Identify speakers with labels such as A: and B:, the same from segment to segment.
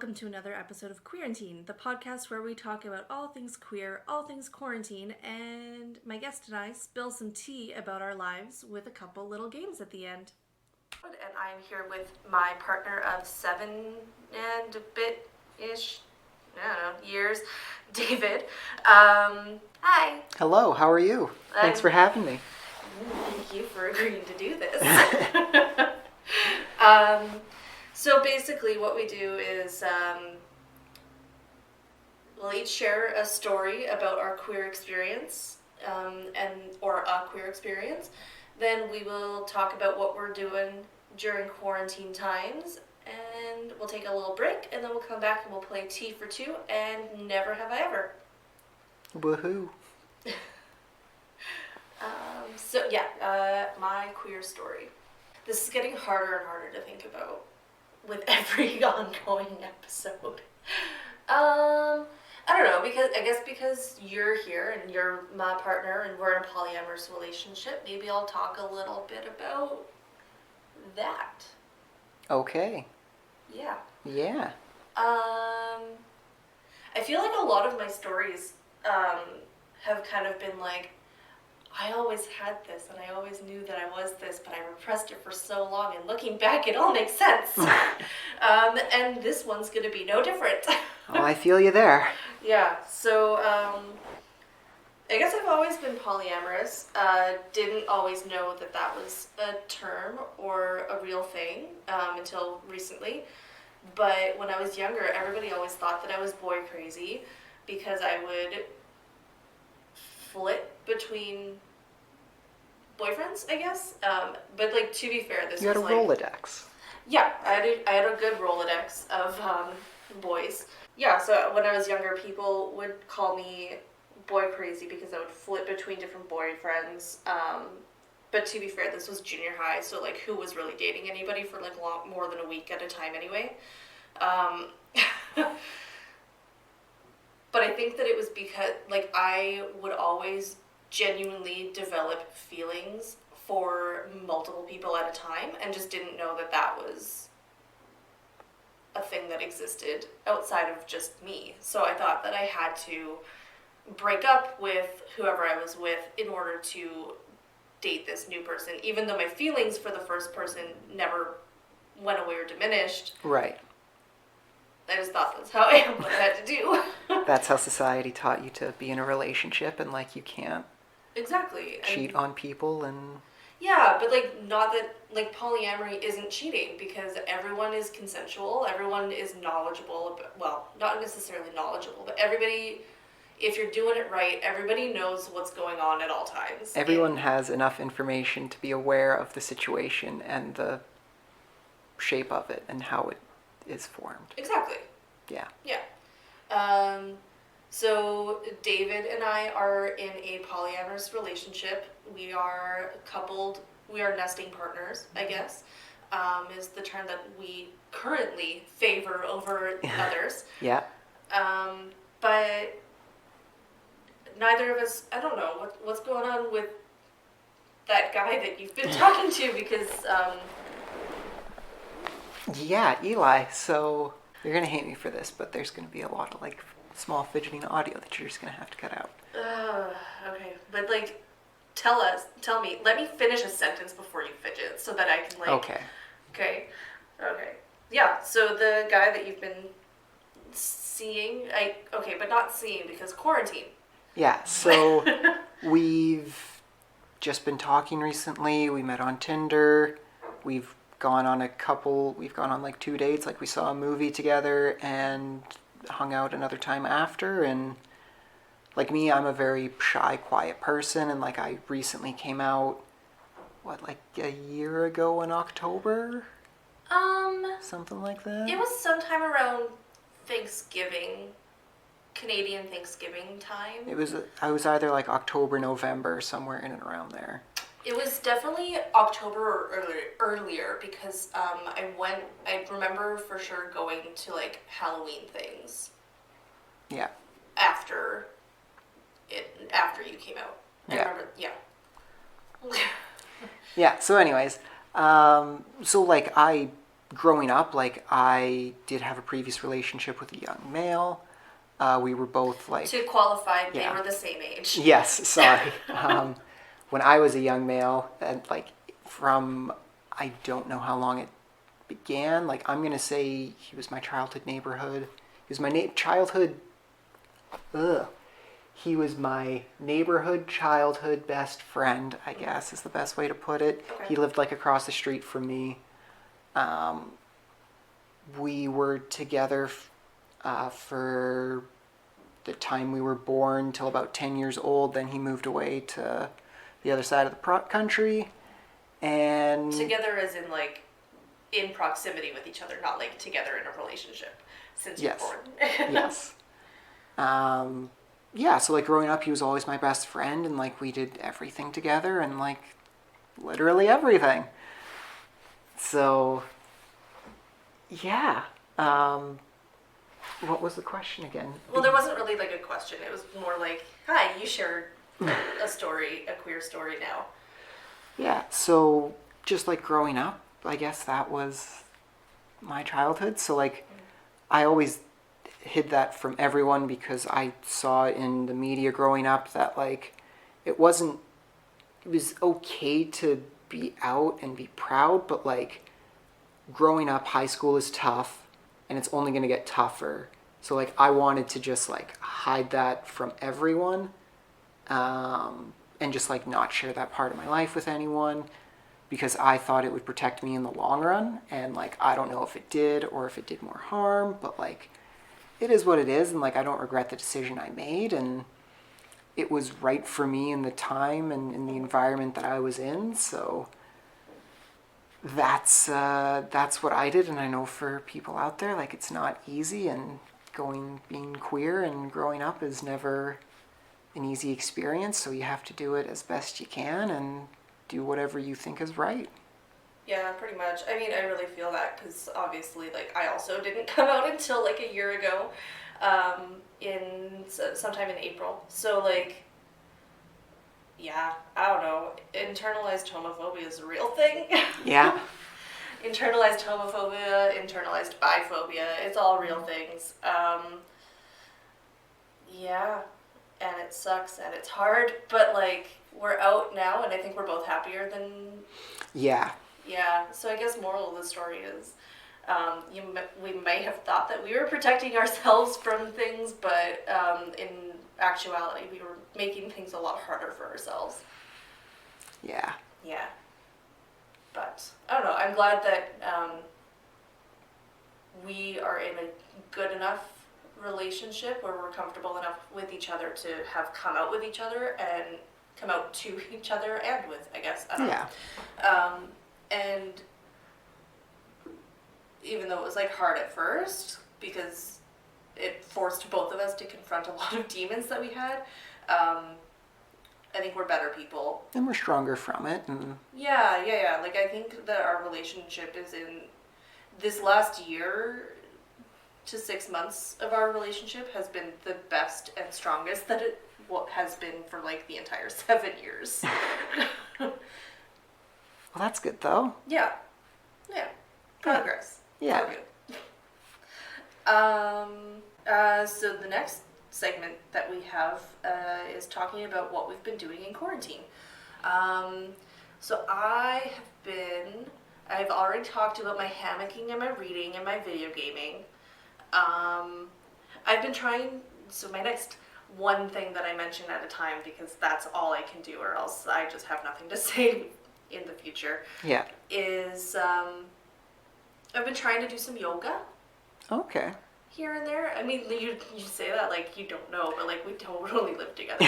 A: welcome to another episode of Queerantine, the podcast where we talk about all things queer, all things quarantine, and my guest and I spill some tea about our lives with a couple little games at the end. And I'm here with my partner of 7 and a bit-ish, years, David. Hi.
B: Hello, how are you? Thanks for having me.
A: Thank you for agreeing to do this. So basically what we do is we'll each share a story about our queer experience or a queer experience. Then we will talk about what we're doing during quarantine times, and we'll take a little break, and then we'll come back and we'll play Tea for Two and Never Have I Ever.
B: Woohoo.
A: My queer story. This is getting harder and harder to think about with every ongoing episode. I don't know, because you're here and you're my partner and we're in a polyamorous relationship, maybe I'll talk a little bit about that.
B: Okay.
A: Yeah.
B: Yeah.
A: I feel like a lot of my stories have kind of been like, I always had this and I always knew that I was this, but I repressed it for so long, and looking back it all makes sense. And this one's going to be no different.
B: Oh, I feel you there.
A: Yeah, so I guess I've always been polyamorous. Didn't always know that that was a term or a real thing until recently. But when I was younger, everybody always thought that I was boy crazy because I would flip between boyfriends, I guess. But like, to be fair, this was like...
B: You had a Rolodex.
A: Yeah, I had a good Rolodex of boys. Yeah, so when I was younger, people would call me boy crazy because I would flip between different boyfriends. But to be fair, this was junior high, so like, who was really dating anybody for like more than a week at a time anyway? But I think that it was because like I would always genuinely develop feelings for multiple people at a time and just didn't know that that was a thing that existed outside of just me. So I thought that I had to break up with whoever I was with in order to date this new person, even though my feelings for the first person never went away or diminished.
B: Right.
A: I just thought that's how I am, what I had to do.
B: That's how society taught you to be in a relationship, and like you can't cheat on people and...
A: Yeah, but like, not that, like, polyamory isn't cheating because everyone is consensual, everyone is knowledgeable, well, not necessarily knowledgeable, but everybody, if you're doing it right, everybody knows what's going on at all times.
B: Everyone has enough information to be aware of the situation and the shape of it and how it is formed.
A: Exactly.
B: Yeah.
A: Yeah. So David and I are in a polyamorous relationship. We are coupled, we are nesting partners, I guess, is the term that we currently favor over others.
B: Yeah.
A: But neither of us, I don't know, what's going on with that guy that you've been talking to, because...
B: Yeah, Eli, so you're going to hate me for this, but there's going to be a lot of like small fidgeting audio that you're just going to have to cut out.
A: Okay, but like, tell me, let me finish a sentence before you fidget so that I can like... Okay. Yeah, so the guy that you've been seeing, but not seeing because quarantine.
B: Yeah, so we've just been talking recently. We met on Tinder. We've gone on like 2 dates. Like, we saw a movie together and hung out another time after. And like me, I'm a very shy, quiet person, and like I recently came out like a year ago in October, something like that.
A: It was sometime around Thanksgiving, Canadian Thanksgiving time.
B: I was either like October, November, somewhere in and around there.
A: It was definitely October or earlier because I remember for sure going to like Halloween things.
B: Yeah.
A: After you came out. I remember, yeah.
B: Yeah, so anyways, so like I growing up, like, I did have a previous relationship with a young male. We were both like...
A: To qualify, they
B: Yeah.
A: were the same age.
B: Yes, sorry. When I was a young male, and like from, I don't know how long it began. Like, I'm gonna say he was my childhood neighborhood. He was my childhood. Ugh. He was my neighborhood childhood best friend, I guess is the best way to put it.
A: Okay.
B: He lived like across the street from me. We were together for the time we were born till about 10 years old. Then he moved away to the other side of the country. And
A: Together as in like in proximity with each other, not like together in a relationship since you're born.
B: Yes. Yeah, so like growing up, he was always my best friend, and like we did everything together, and like literally everything. So, yeah. What was the question again?
A: Well, there wasn't really like a question. It was more like, hi, you shared a story, a queer story now.
B: Yeah, so just like growing up, I guess that was my childhood. So like I always hid that from everyone because I saw in the media growing up that like it was okay to be out and be proud, but like growing up, high school is tough and it's only going to get tougher. So like I wanted to just like hide that from everyone, and just like not share that part of my life with anyone because I thought it would protect me in the long run. And like I don't know if it did or if it did more harm, but like it is what it is, and like I don't regret the decision I made, and it was right for me in the time and in the environment that I was in. So that's what I did, and I know for people out there, like it's not easy, and being queer and growing up is never an easy experience. So you have to do it as best you can and do whatever you think is right.
A: Yeah, pretty much. I mean, I really feel that because obviously, like, I also didn't come out until like a year ago, sometime in April. So like, yeah, I don't know. Internalized homophobia is a real thing.
B: Yeah.
A: Internalized homophobia, internalized biphobia, it's all real things. Yeah, and it sucks and it's hard, but like, we're out now and I think we're both happier than...
B: Yeah.
A: Yeah, so I guess moral of the story is we may have thought that we were protecting ourselves from things, but in actuality, we were making things a lot harder for ourselves.
B: Yeah.
A: Yeah. But, I don't know, I'm glad that we are in a good enough relationship where we're comfortable enough with each other to have come out with each other and come out to each other and with, I guess. I don't know. And even though it was like hard at first because it forced both of us to confront a lot of demons that we had, I think we're better people.
B: And we're stronger from it. And
A: Yeah. Like, I think that our relationship is in this last year to 6 months of our relationship has been the best and strongest that it has been for like the entire 7 years.
B: Well, that's good though.
A: Yeah. Progress.
B: Yeah.
A: So the next segment that we have is talking about what we've been doing in quarantine. So I've already talked about my hammocking and my reading and my video gaming. I've been trying, so my next one thing that I mention at a time, because that's all I can do or else I just have nothing to say in the future.
B: Yeah.
A: Is I've been trying to do some yoga.
B: Okay.
A: Here and there. I mean, you say that like you don't know, but like we totally live together.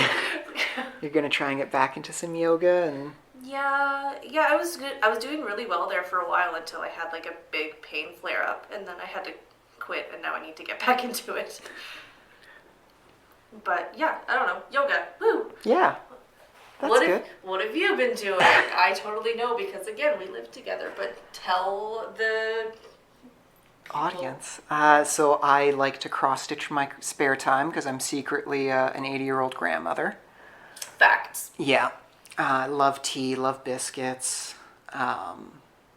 B: You're gonna try and get back into some yoga and...
A: Yeah, I was good. I was doing really well there for a while until I had like a big pain flare up, and then I had to quit, and now I need to get back into it. But yeah, I don't know. Yoga. Woo!
B: Yeah. That's good.
A: What have you been doing? I totally know because again, we live together, but tell the
B: audience. So I like to cross-stitch my spare time because I'm secretly an 80-year-old grandmother.
A: Facts.
B: Yeah. Love tea, love biscuits.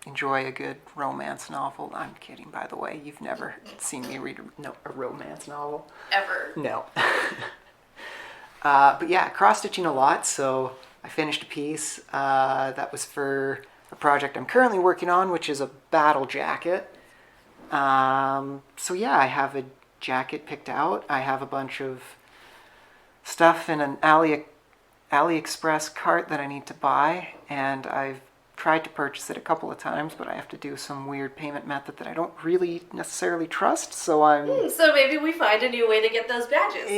B: enjoy a good romance novel. I'm kidding, by the way. You've never seen me read a romance novel.
A: Ever.
B: No. But yeah, cross-stitching a lot, so I finished a piece that was for a project I'm currently working on, which is a battle jacket. So yeah, I have a jacket picked out. I have a bunch of stuff in an AliExpress cart that I need to buy, and I've tried to purchase it a couple of times, but I have to do some weird payment method that I don't really necessarily trust, so I'm...
A: So maybe we find a new way to get those badges.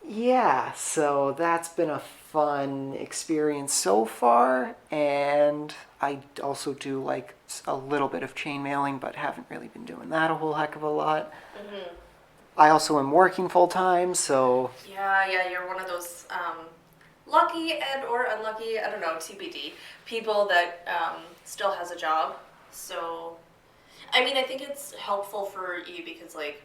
B: Yeah, so that's been a fun experience so far, and I also do like a little bit of chain mailing, but haven't really been doing that a whole heck of a lot.
A: Mm-hmm.
B: I also am working full time, so...
A: Yeah, you're one of those lucky and or unlucky, I don't know, TBD, people that still has a job. So, I mean, I think it's helpful for you because, like,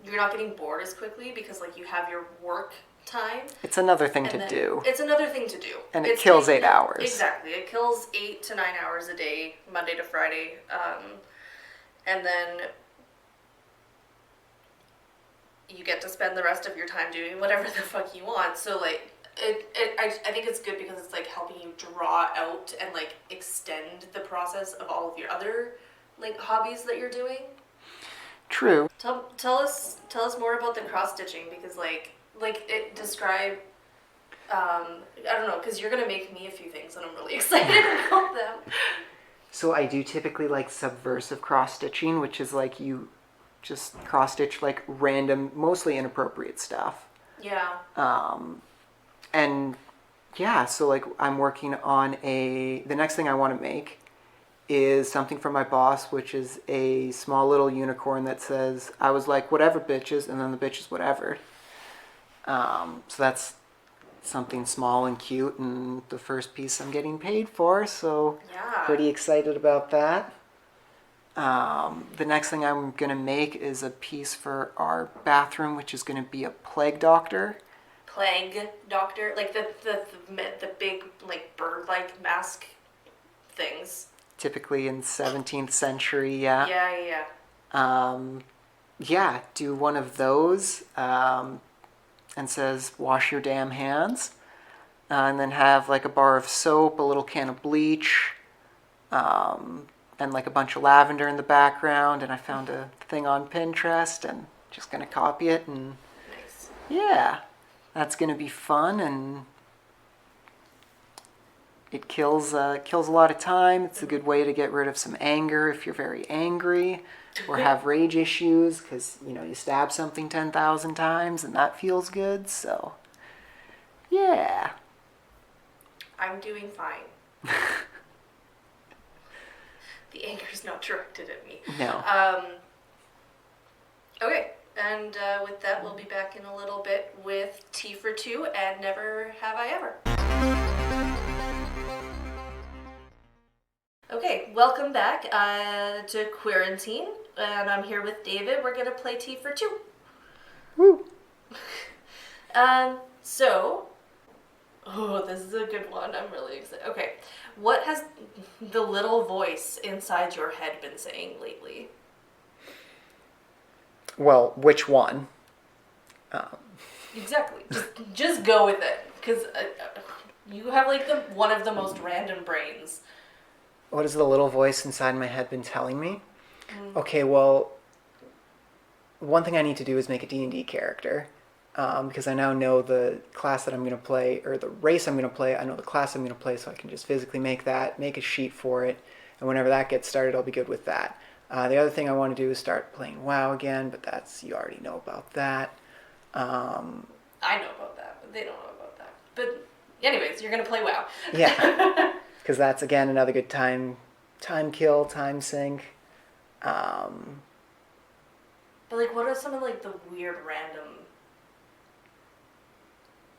A: you're not getting bored as quickly because, like, you have your work time.
B: It's another thing to do.
A: It's another thing to do.
B: And it kills 8 hours.
A: Exactly. It kills 8 to 9 hours a day, Monday to Friday. And then you get to spend the rest of your time doing whatever the fuck you want. So, like, I think it's good because it's, like, helping you draw out and, like, extend the process of all of your other, like, hobbies that you're doing.
B: True.
A: Tell us more about the cross stitching because it describe I don't know, because you're gonna make me a few things and I'm really excited about them.
B: So I do typically like subversive cross stitching, which is like you just cross stitch like random, mostly inappropriate stuff.
A: Yeah.
B: And yeah, so like I'm working on the next thing I want to make is something from my boss, which is a small little unicorn that says, I was like, whatever bitches, and then the bitch is whatever. So that's something small and cute, and the first piece I'm getting paid for, so
A: yeah.
B: Pretty excited about that. The next thing I'm going to make is a piece for our bathroom, which is going to be a plague doctor.
A: Plague doctor? Like the big, like, bird-like mask things.
B: Typically in 17th century, yeah.
A: Yeah.
B: Do one of those and says, wash your damn hands. And then have like a bar of soap, a little can of bleach, and like a bunch of lavender in the background. And I found a thing on Pinterest and just going to copy it. And
A: nice.
B: Yeah, that's going to be fun, and it kills a lot of time. It's a good way to get rid of some anger if you're very angry or have rage issues because, you stab something 10,000 times and that feels good. So, yeah.
A: I'm doing fine. The anger's not directed at me.
B: No.
A: Okay, and with that, we'll be back in a little bit with Tea for Two and Never Have I Ever. Okay, welcome back to Queerantine, and I'm here with David. We're going to play Tea for Two.
B: Woo!
A: This is a good one. I'm really excited. Okay, what has the little voice inside your head been saying lately?
B: Well, which one?
A: Exactly. Just go with it, because you have like one of the most random brains.
B: What has the little voice inside my head been telling me? Okay, well, one thing I need to do is make a D&D character. Because I now know the class that I'm going to play, or the race I'm going to play. I know the class I'm going to play, so I can just physically make that, make a sheet for it, and whenever that gets started, I'll be good with that. The other thing I want to do is start playing WoW again, but you already know about that.
A: I know about that, but they don't know about that. But anyways, you're going to play WoW.
B: Yeah, because that's, again, another good time kill, time sink.
A: But, like, what are some of, like, the weird random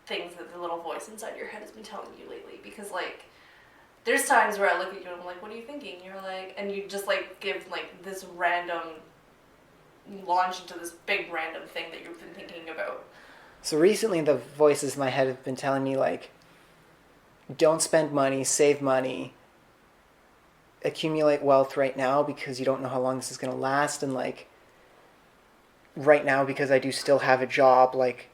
A: things that the little voice inside your head has been telling you lately? Because, like, there's times where I look at you and I'm like, what are you thinking? You're like, and you just, like, give, like, this random launch into this big random thing that you've been thinking about.
B: So recently the voices in my head have been telling me, like, don't spend money, save money, accumulate wealth right now because you don't know how long this is going to last, and like right now because I do still have a job, like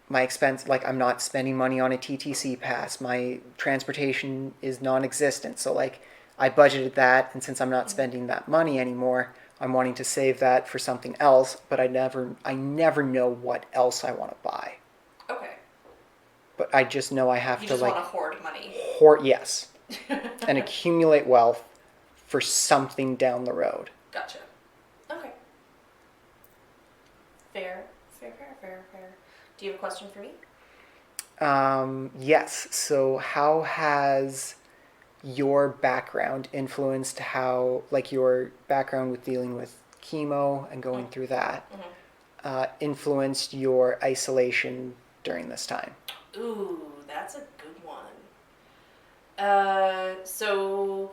B: my expense, like I'm not spending money on a TTC pass, my transportation is non-existent, so like I budgeted that, and since I'm not spending that money anymore, I'm wanting to save that for something else, but I never know what else I want to buy.
A: Okay.
B: But I just know I have
A: You
B: to
A: just
B: like
A: want to hoard money.
B: yes, and accumulate wealth for something down the road.
A: Gotcha. Okay. Fair. Do you have a question for me?
B: Yes. So how has your background influenced how, like your background with dealing with chemo and going through that, influenced your isolation during this time?
A: Ooh, that's a good one. So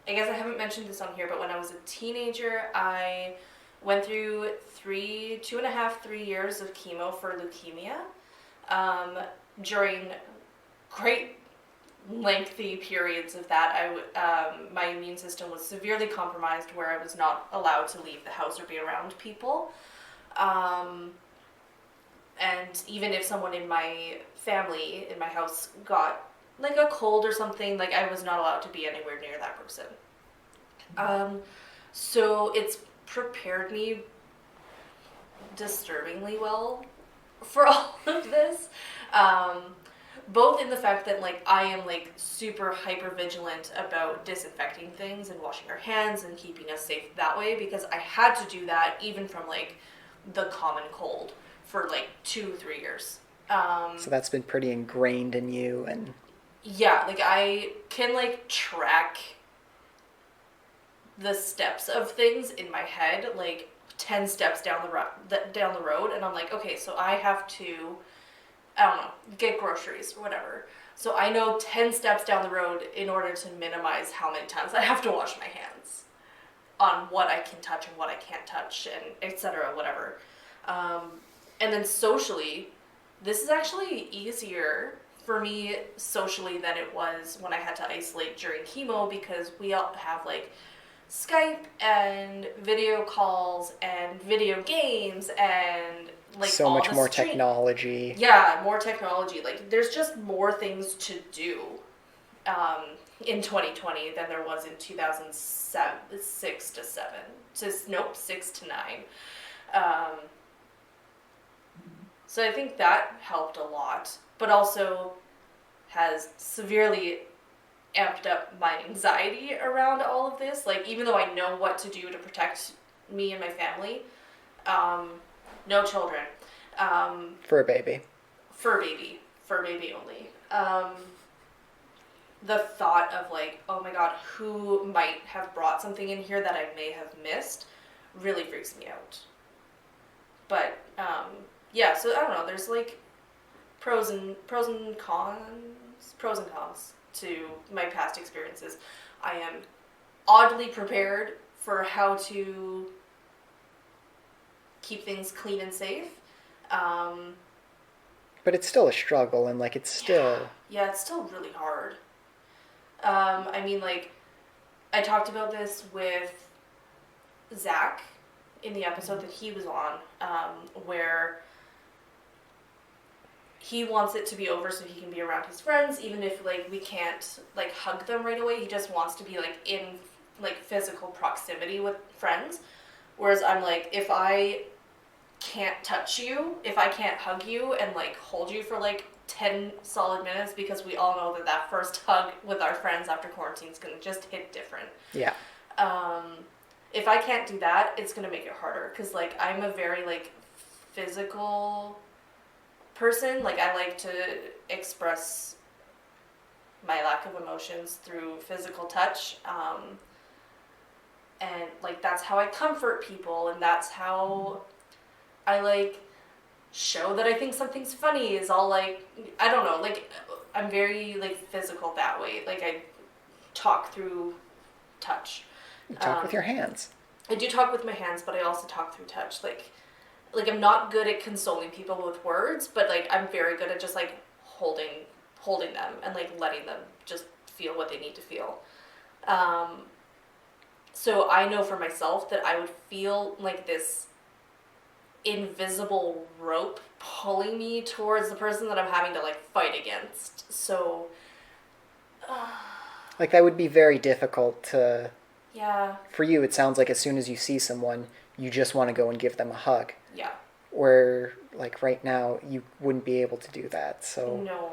A: I guess I haven't mentioned this on here, but when I was a teenager, I went through 2.5, 3 years of chemo for leukemia. During great lengthy periods of that, my immune system was severely compromised, where I was not allowed to leave the house or be around people. And even if someone in my family, in my house, got like a cold or something, like I was not allowed to be anywhere near that person. So it's prepared me disturbingly well for all of this. Both in the fact that like I am like super hyper vigilant about disinfecting things and washing our hands and keeping us safe that way, because I had to do that even from like the common cold for like 2-3 years.
B: So that's been pretty ingrained in you, and
A: yeah, like I can like track the steps of things in my head, like 10 steps down the road, and I'm like, okay, so I have to, I don't know, get groceries or whatever. So I know 10 steps down the road in order to minimize how many times I have to wash my hands on what I can touch and what I can't touch, and etc. whatever. And then socially, this is actually easier for me socially than it was when I had to isolate during chemo, because we all have like Skype and video calls and video games and like
B: so
A: all
B: much
A: the
B: more technology.
A: Yeah, more technology. Like there's just more things to do in 2020 than there was in 2006 to 7. Nope, 6 to 9. So I think that helped a lot, but also has severely amped up my anxiety around all of this. Like, even though I know what to do to protect me and my family, no children.
B: Fur baby.
A: Fur baby only. The thought of like, oh my god, who might have brought something in here that I may have missed really freaks me out. But, yeah, so I don't know, there's like pros and cons to my past experiences. I am oddly prepared for how to keep things clean and safe.
B: But it's still a struggle, and like it's still...
A: Yeah, it's still really hard. I mean, like, I talked about this with Zach in the episode that he was on, where he wants it to be over so he can be around his friends, even if like we can't like hug them right away. He just wants to be like in like physical proximity with friends. Whereas I'm like, if I can't touch you, if I can't hug you and like hold you for like 10 solid minutes, because we all know that that first hug with our friends after quarantine is gonna just hit different.
B: Yeah.
A: If I can't do that, it's gonna make it harder, because like I'm a very like physical person. Like I like to express my lack of emotions through physical touch, and like that's how I comfort people, and that's how I like show that I think something's funny, is all like, I don't know, like I'm very like physical that way. Like I talk through touch.
B: You talk with your hands.
A: I do talk with my hands, but I also talk through touch. Like I'm not good at consoling people with words, but like I'm very good at just like holding them and like letting them just feel what they need to feel. So I know for myself that I would feel like this invisible rope pulling me towards the person that I'm having to like fight against. So
B: Like that would be very difficult to.
A: yeah,
B: For you, it sounds like as soon as you see someone, you just want to go and give them a hug.
A: yeah,
B: Where like right now, you wouldn't be able to do that. So
A: no,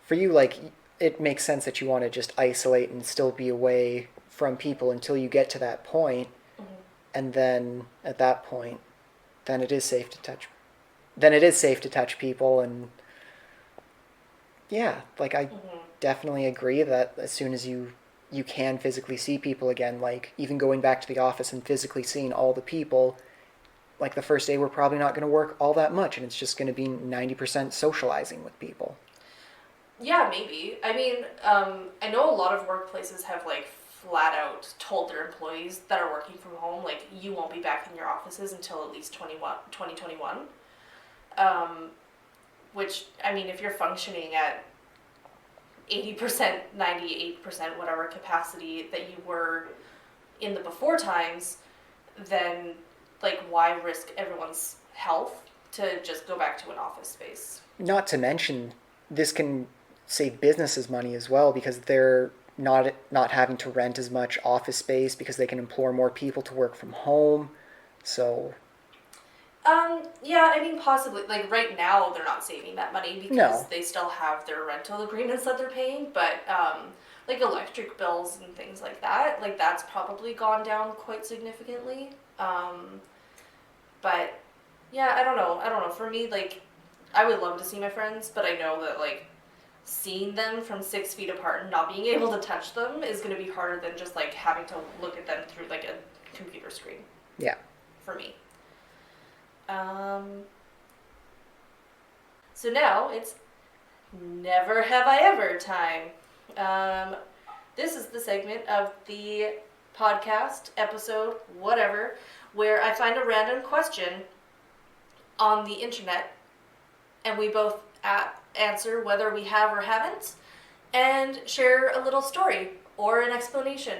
B: for you, like it makes sense that you want to just isolate and still be away from people until you get to that point, and then at that point, then it is safe to touch. Then it is safe to touch people, and yeah, like I definitely agree that as soon as you can physically see people again, like even going back to the office and physically seeing all the people, like the first day we're probably not going to work all that much, and it's just going to be 90% socializing with people.
A: yeah, maybe. I mean, I know a lot of workplaces have like flat out told their employees that are working from home, like, you won't be back in your offices until at least 2021. Which, I mean, if you're functioning at 80%, 98%, whatever capacity that you were in the before times, then, like, why risk everyone's health to just go back to an office space?
B: Not to mention, this can save businesses money as well because they're not having to rent as much office space because they can employ more people to work from home. So
A: Yeah, I mean, possibly. Like, right now, they're not saving that money because
B: No.
A: they still have their rental agreements that they're paying, but, like, electric bills and things like that, like, that's probably gone down quite significantly. But, yeah, I don't know. For me, like, I would love to see my friends, but I know that, like, seeing them from 6 feet apart and not being able to touch them is going to be harder than just, like, having to look at them through, like, a computer screen.
B: Yeah.
A: For me. So now it's never have I ever time. This is the segment of the podcast, episode, whatever, where I find a random question on the internet and we both answer whether we have or haven't and share a little story or an explanation.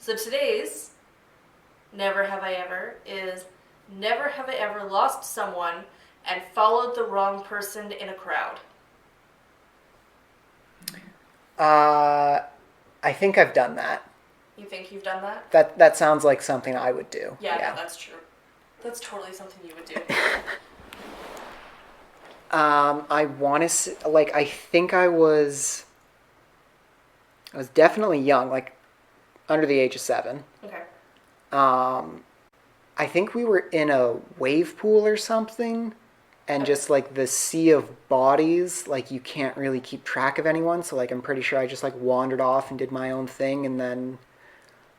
A: So today's never have I ever is never have I ever lost someone and followed the wrong person in a crowd.
B: I think I've done that.
A: You think you've done that?
B: That sounds like something I would do.
A: Yeah, no, that's true. That's totally something you would do.
B: I want to like I think I was definitely young, like under the age of 7.
A: Okay.
B: I think we were in a wave pool or something, and just like the sea of bodies, like you can't really keep track of anyone. So like I'm pretty sure I just like wandered off and did my own thing, and then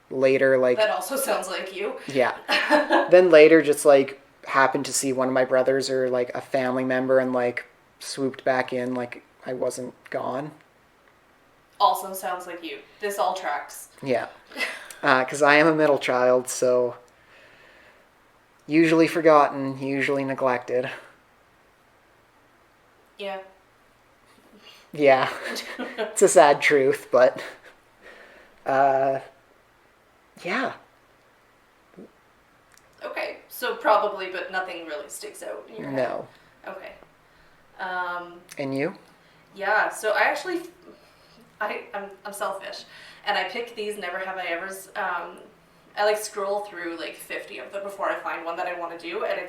B: later like
A: That also sounds like you.
B: yeah, then later just like happened to see one of my brothers or like a family member and like swooped back in like I wasn't gone.
A: Also sounds like you. This all tracks.
B: Yeah, because I am a middle child, so usually forgotten, usually neglected.
A: Yeah.
B: Yeah, it's a sad truth, but yeah.
A: Okay, so probably, but nothing really sticks out in your head.
B: No.
A: Okay.
B: And you?
A: Yeah, so I actually, I'm selfish, and I pick these never have I ever's. I like scroll through like 50 of them before I find one that I want to do, and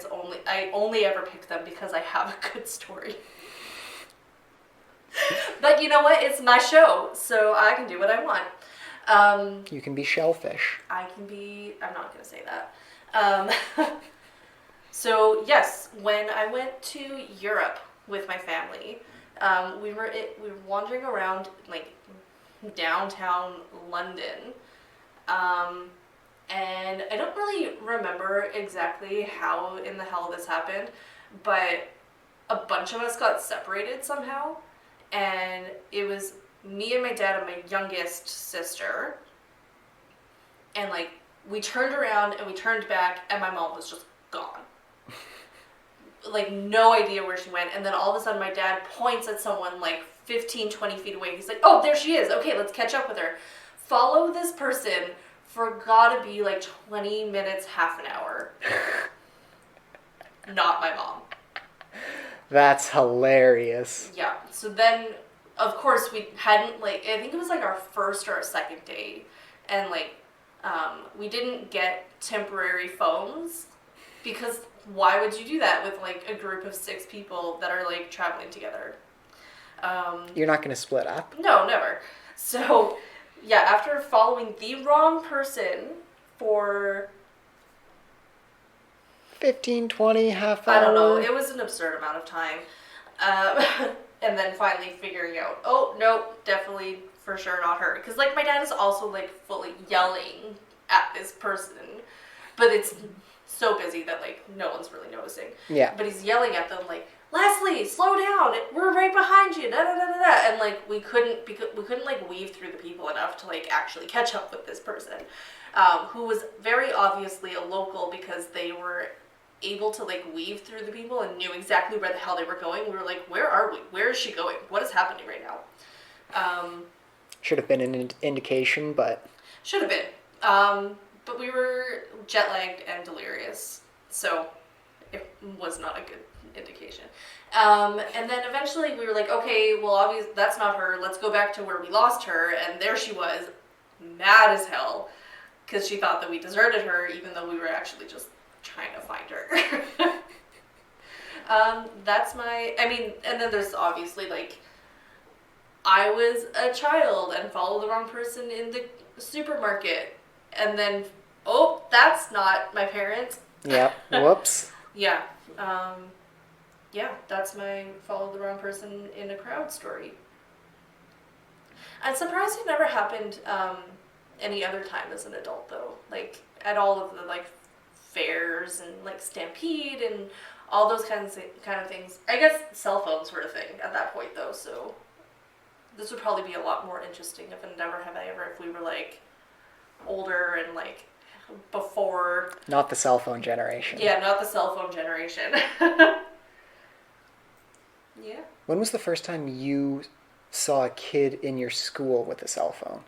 A: I only ever pick them because I have a good story. But you know what? It's my show, so I can do what I want.
B: You can be shellfish.
A: I'm not going to say that. So yes, when I went to Europe with my family, we were wandering around like downtown London, and I don't really remember exactly how in the hell this happened, but a bunch of us got separated somehow, and it was me and my dad and my youngest sister, and like we turned around and we turned back and my mom was just gone. Like no idea where she went, and then all of a sudden my dad points at someone like 15, 20 feet away. He's like, oh, there she is. Okay, let's catch up with her. follow this person for gotta be like 20 minutes, half an hour. Not my mom.
B: That's hilarious.
A: Yeah. So then, of course, we hadn't, like, I think it was like our first or our second day. And, like, we didn't get temporary phones because why would you do that with, like, a group of 6 people that are, like, traveling together?
B: You're not going to split up?
A: No, never. So, yeah, after following the wrong person for
B: 15, 20, half hour?
A: I don't know. It was an absurd amount of time. And then finally figuring out, oh, no, definitely for sure not her. Because, like, my dad is also, like, fully yelling at this person. But it's so busy that, like, no one's really noticing.
B: Yeah.
A: But he's yelling at them, like, Leslie, slow down. We're right behind you. Da, da, da, da, da. And, like, we couldn't, like, weave through the people enough to, like, actually catch up with this person. Who was very obviously a local because they were able to, like, weave through the people and knew exactly where the hell they were going. We were like, where are we? Where is she going? What is happening right now?
B: Should have been an indication, but...
A: Should have been. But we were jet-lagged and delirious, so it was not a good indication. And then eventually we were like, okay, well, obviously that's not her. Let's go back to where we lost her. And there she was, mad as hell, because she thought that we deserted her, even though we were actually just trying to find her. That's my, I mean, and then there's obviously, like, I was a child and followed the wrong person in the supermarket, and then, oh, that's not my parents.
B: Yep. Whoops.
A: Yeah. Yeah, that's my follow the wrong person in a crowd story. I'm surprised it never happened any other time as an adult, though. Like, at all of the, like, fairs and, like, Stampede and all those kind of things. I guess cell phones were a thing at that point, though, so this would probably be a lot more interesting if we were, like, older and, like, before...
B: Not the cell phone generation.
A: Yeah, not the cell phone generation. Yeah.
B: When was the first time you saw a kid in your school with a cell phone?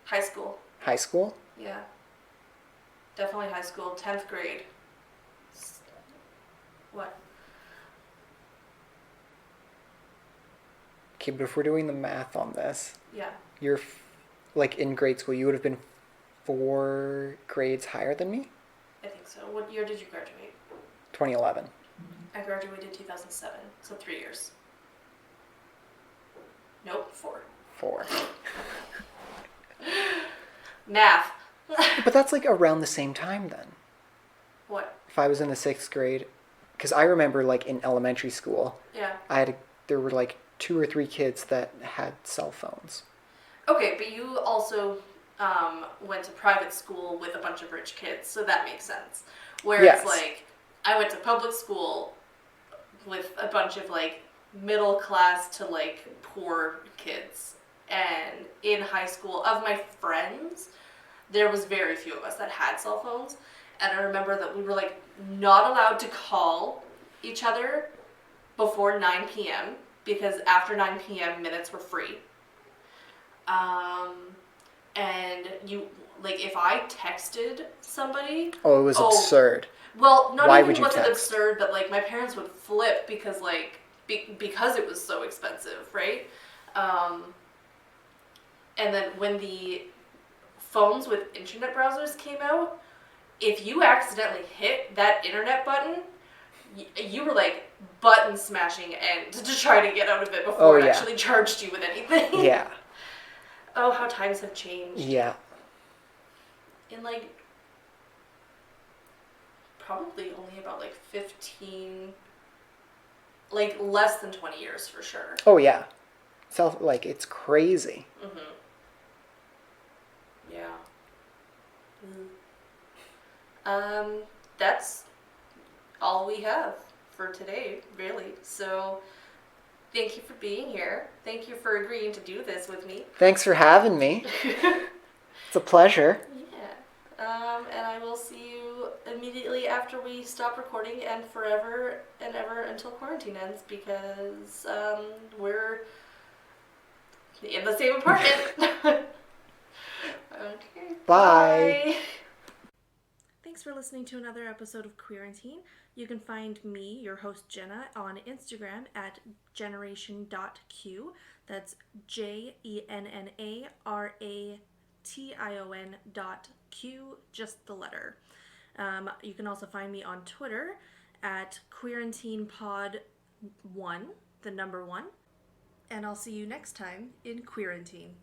A: High school.
B: High school?
A: Yeah. Definitely high school, 10th grade. What?
B: Okay, but if we're doing the math on this,
A: Yeah.
B: you're, like, in grade school, you would have been 4 grades higher than me?
A: I think so. What year did you graduate?
B: 2011.
A: I graduated 2007, so 3 years. Nope, 4.
B: 4.
A: Math.
B: But that's, like, around the same time then.
A: What?
B: If I was in the 6th grade, because I remember, like, in elementary school,
A: Yeah.
B: there were, like, 2 or 3 kids that had cell phones.
A: Okay, but you also went to private school with a bunch of rich kids, so that makes sense. Whereas,
B: Yes.
A: like, I went to public school with a bunch of, like, middle class to, like, poor kids. And in high school, of my friends, there was very few of us that had cell phones. And I remember that we were, like, not allowed to call each other before 9 p.m. because after 9 p.m. minutes were free. And you, like, if I texted somebody...
B: Oh, it was absurd.
A: Well, not
B: Why
A: even
B: would you
A: was it
B: text?
A: absurd, but, like, my parents would flip because, like, because it was so expensive, right? And then when the phones with internet browsers came out, if you accidentally hit that internet button, you were, like, button smashing and to try to get out of it before it actually charged you with anything.
B: Yeah.
A: Oh, how times have changed.
B: Yeah.
A: In, like, probably only about, like, 15, like, less than 20 years for sure.
B: Oh, yeah. Like, it's crazy.
A: Mm-hmm. Yeah. That's all we have for today, really. So, thank you for being here. Thank you for agreeing to do this with me.
B: Thanks for having me. It's a pleasure.
A: Yeah. And I will see you immediately after we stop recording and forever and ever until quarantine ends because we're in the same apartment. Okay.
B: Bye.
A: Bye.
C: Thanks for listening to another episode of Queerantine. You can find me, your host Jenna, on Instagram at generation.q. That's JENNARATION.Q, just the letter. You can also find me on Twitter at QueerantinePod1, the number 1. And I'll see you next time in Queerantine.